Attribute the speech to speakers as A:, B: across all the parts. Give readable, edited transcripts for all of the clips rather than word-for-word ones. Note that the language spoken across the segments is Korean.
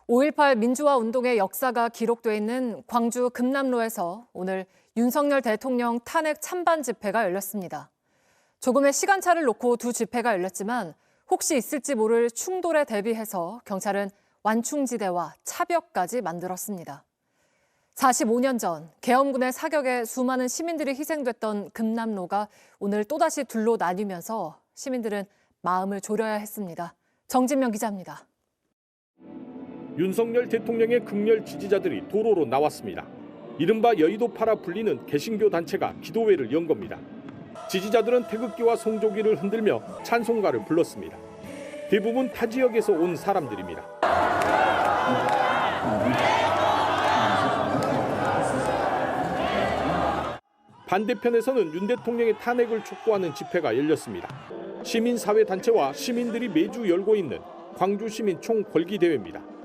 A: 5.18 민주화 운동의 역사가 기록돼 있는 광주 금남로에서 오늘 윤석열 대통령 탄핵 찬반 집회가 열렸습니다. 조금의 시간차를 놓고 두 집회가 열렸지만 혹시 있을지 모를 충돌에 대비해서 경찰은 완충지대와 차벽까지 만들었습니다. 45년 전 계엄군의 사격에 수많은 시민들이 희생됐던 금남로가 오늘 또다시 둘로 나뉘면서 시민들은 마음을 졸여야 했습니다. 정진명 기자입니다.
B: 윤석열 대통령의 극렬 지지자들이 도로로 나왔습니다. 이른바 여의도파라 불리는 개신교 단체가 기도회를 연 겁니다. 지지자들은 태극기와 성조기를 흔들며 찬송가를 불렀습니다. 대부분 타 지역에서 온 사람들입니다. 반대편에서는 윤 대통령의 탄핵을 촉구하는 집회가 열렸습니다. 시민사회단체와 시민들이 매주 열고 있는 광주시민 총궐기대회입니다.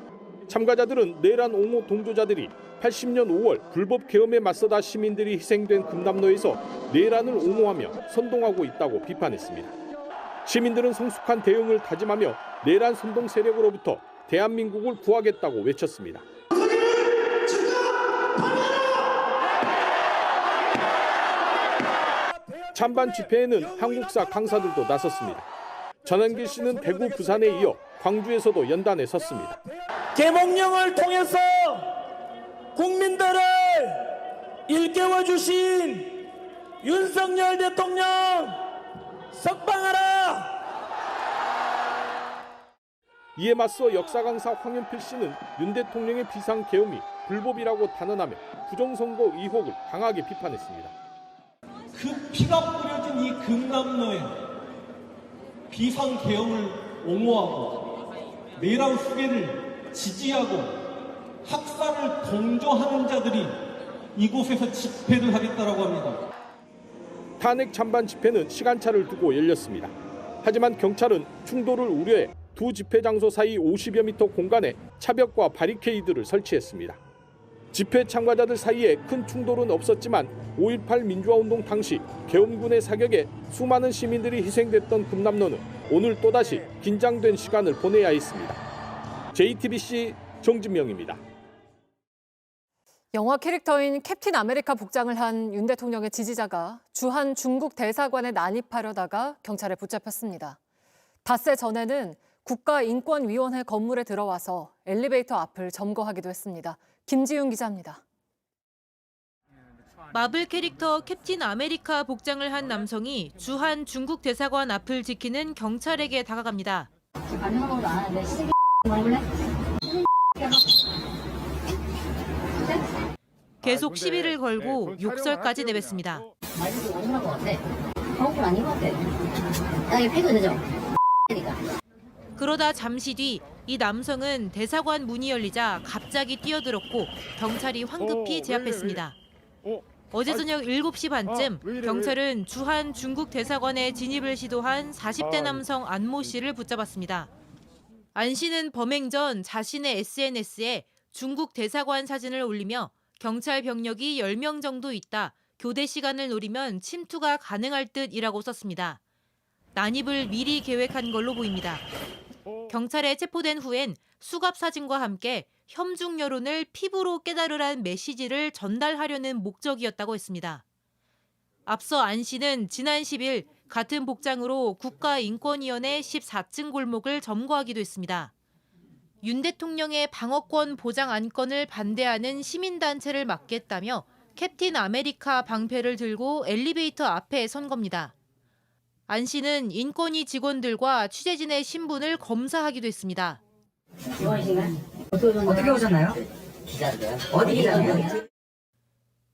B: 참가자들은 내란 옹호 동조자들이 80년 5월 불법 계엄에 맞서다 시민들이 희생된 금남로에서 내란을 옹호하며 선동하고 있다고 비판했습니다. 시민들은 성숙한 대응을 다짐하며 내란 선동 세력으로부터 대한민국을 구하겠다고 외쳤습니다. 찬반 집회에는 한국사 강사들도 나섰습니다. 전한길 씨는 대구, 부산에 이어 광주에서도 연단에 섰습니다.
C: 계몽령을 통해서 국민들을 일깨워 주신 윤석열 대통령 석방하라.
B: 이에 맞서 역사 강사 황현필 씨는 윤 대통령의 비상 계엄이 불법이라고 단언하며 부정선거 의혹을 강하게 비판했습니다.
D: 그 피가 뿌려진 이 금남로에 비상 계엄을 옹호하고 내란 후계를 지지하고 학살을 동조하는 자들이 이곳에서 집회를 하겠다라고 합니다.
B: 탄핵 찬반 집회는 시간차를 두고 열렸습니다. 하지만 경찰은 충돌을 우려해 두 집회 장소 사이 50여 미터 공간에 차벽과 바리케이드를 설치했습니다. 집회 참가자들 사이에 큰 충돌은 없었지만 5.18 민주화운동 당시 계엄군의 사격에 수많은 시민들이 희생됐던 금남로는 오늘 또다시 긴장된 시간을 보내야 했습니다. JTBC 정진명입니다.
A: 영화 캐릭터인 캡틴 아메리카 복장을 한 윤 대통령의 지지자가 주한 중국 대사관에 난입하려다가 경찰에 붙잡혔습니다. 닷새 전에는 국가인권위원회 건물에 들어와서 엘리베이터 앞을 점거하기도 했습니다. 김지윤 기자입니다.
E: 마블 캐릭터 캡틴 아메리카 복장을 한 남성이 주한 중국 대사관 앞을 지키는 경찰에게 다가갑니다.
F: 아무것도 안 하는데 시비 먹을래?
E: 계속 시비를 걸고 욕설까지 내뱉습니다.
F: 말도 안 하는 것 같아. 한국분 아닌 것 같아. 나 이거 패도 되죠?
E: 그러다 잠시 뒤 이 남성은 대사관 문이 열리자 갑자기 뛰어들었고 경찰이 황급히 제압했습니다. 어제 저녁 7시 반쯤 경찰은 주한 중국 대사관에 진입을 시도한 40대 남성 안모 씨를 붙잡았습니다. 안 씨는 범행 전 자신의 SNS에 중국 대사관 사진을 올리며 경찰 병력이 10명 정도 있다. 교대 시간을 노리면 침투가 가능할 듯이라고 썼습니다. 난입을 미리 계획한 걸로 보입니다. 경찰에 체포된 후엔 수갑 사진과 함께 혐중 여론을 피부로 깨달으란 메시지를 전달하려는 목적이었다고 했습니다. 앞서 안 씨는 지난 10일 같은 복장으로 국가인권위원회 14층 골목을 점거하기도 했습니다. 윤 대통령의 방어권 보장 안건을 반대하는 시민단체를 막겠다며 캡틴 아메리카 방패를 들고 엘리베이터 앞에 선 겁니다. 안 씨는 인권위 직원들과 취재진의 신분을 검사하기도 했습니다.
F: 어떻게 오셨나요? 기자인데요. 어디 기자인데요?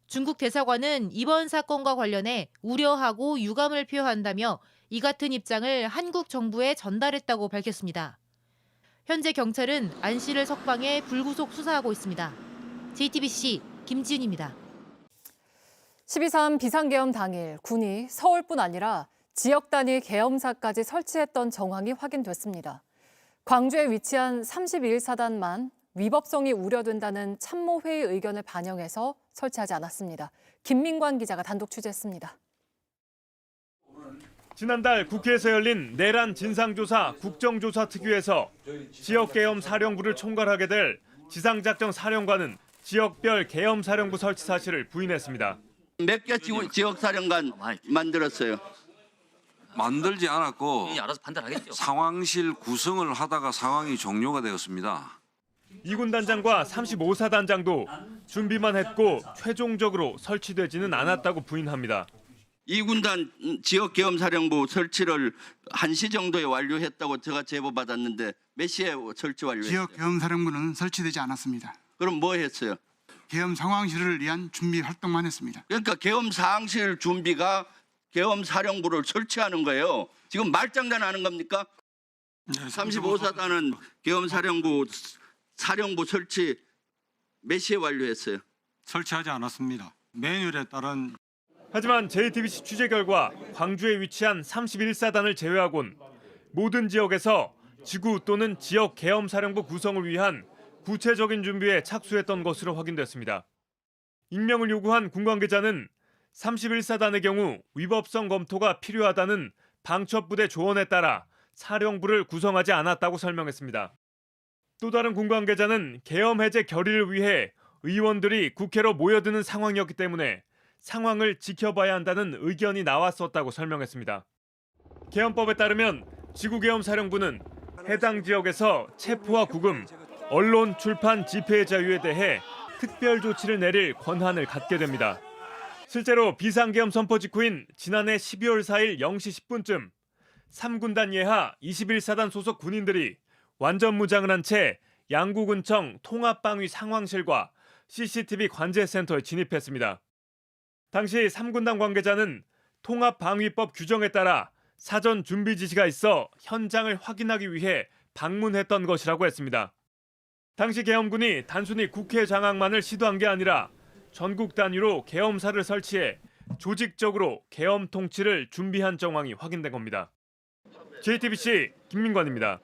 E: 중국 대사관은 이번 사건과 관련해 우려하고 유감을 표한다며 이 같은 입장을 한국 정부에 전달했다고 밝혔습니다. 현재 경찰은 안 씨를 석방해 불구속 수사하고 있습니다. JTBC 김지윤입니다.
A: 12.3 비상계엄 당일 군이 서울뿐 아니라 지역 단위 계엄사까지 설치했던 정황이 확인됐습니다. 광주에 위치한 31사단만 위법성이 우려된다는 참모회의 의견을 반영해서 설치하지 않았습니다. 김민관 기자가 단독 취재했습니다.
G: 지난달 국회에서 열린 내란 진상조사 국정조사특위에서 지역계엄 사령부를 총괄하게 될 지상작전 사령관은 지역별 계엄 사령부 설치 사실을 부인했습니다.
H: 몇 개 지역 사령관 만들었어요.
I: 만들지 않았고
J: 알아서 판단하겠죠.
I: 상황실 구성을 하다가 상황이 종료가 되었습니다.
G: 2군 단장과 35사 단장도 준비만 했고 최종적으로 설치되지는 않았다고 부인합니다.
H: 2군단 지역 계엄 사령부 설치를 1시 정도에 완료했다고 제가 제보 받았는데 몇 시에 설치 완료했어요?
K: 지역 계엄 사령부는 설치되지 않았습니다.
H: 그럼 뭐 했어요?
K: 계엄 상황실을 위한 준비 활동만 했습니다.
H: 그러니까 계엄 상황실 준비가 계엄 사령부를 설치하는 거예요. 지금 말장난하는 겁니까?
K: 네,
H: 35사단은 계엄 사령부 설치 몇 시에 완료했어요?
K: 설치하지 않았습니다. 매뉴얼에 따른
G: 하지만 JTBC 취재 결과 광주에 위치한 31사단을 제외하곤 모든 지역에서 지구 또는 지역 계엄 사령부 구성을 위한 구체적인 준비에 착수했던 것으로 확인됐습니다. 익명을 요구한 군 관계자는 31사단의 경우 위법성 검토가 필요하다는 방첩부대 조언에 따라 사령부를 구성하지 않았다고 설명했습니다. 또 다른 군 관계자는 계엄 해제 결의를 위해 의원들이 국회로 모여드는 상황이었기 때문에 상황을 지켜봐야 한다는 의견이 나왔었다고 설명했습니다. 계엄법에 따르면 지구계엄사령부는 해당 지역에서 체포와 구금, 언론, 출판, 집회의 자유에 대해 특별 조치를 내릴 권한을 갖게 됩니다. 실제로 비상계엄 선포 직후인 지난해 12월 4일 0시 10분쯤 3군단 예하 21사단 소속 군인들이 완전 무장을 한 채 양구군청 통합방위 상황실과 CCTV 관제센터에 진입했습니다. 당시 3군단 관계자는 통합방위법 규정에 따라 사전 준비 지시가 있어 현장을 확인하기 위해 방문했던 것이라고 했습니다. 당시 계엄군이 단순히 국회 장악만을 시도한 게 아니라 전국 단위로 계엄사를 설치해 조직적으로 계엄 통치를 준비한 정황이 확인된 겁니다. JTBC 김민관입니다.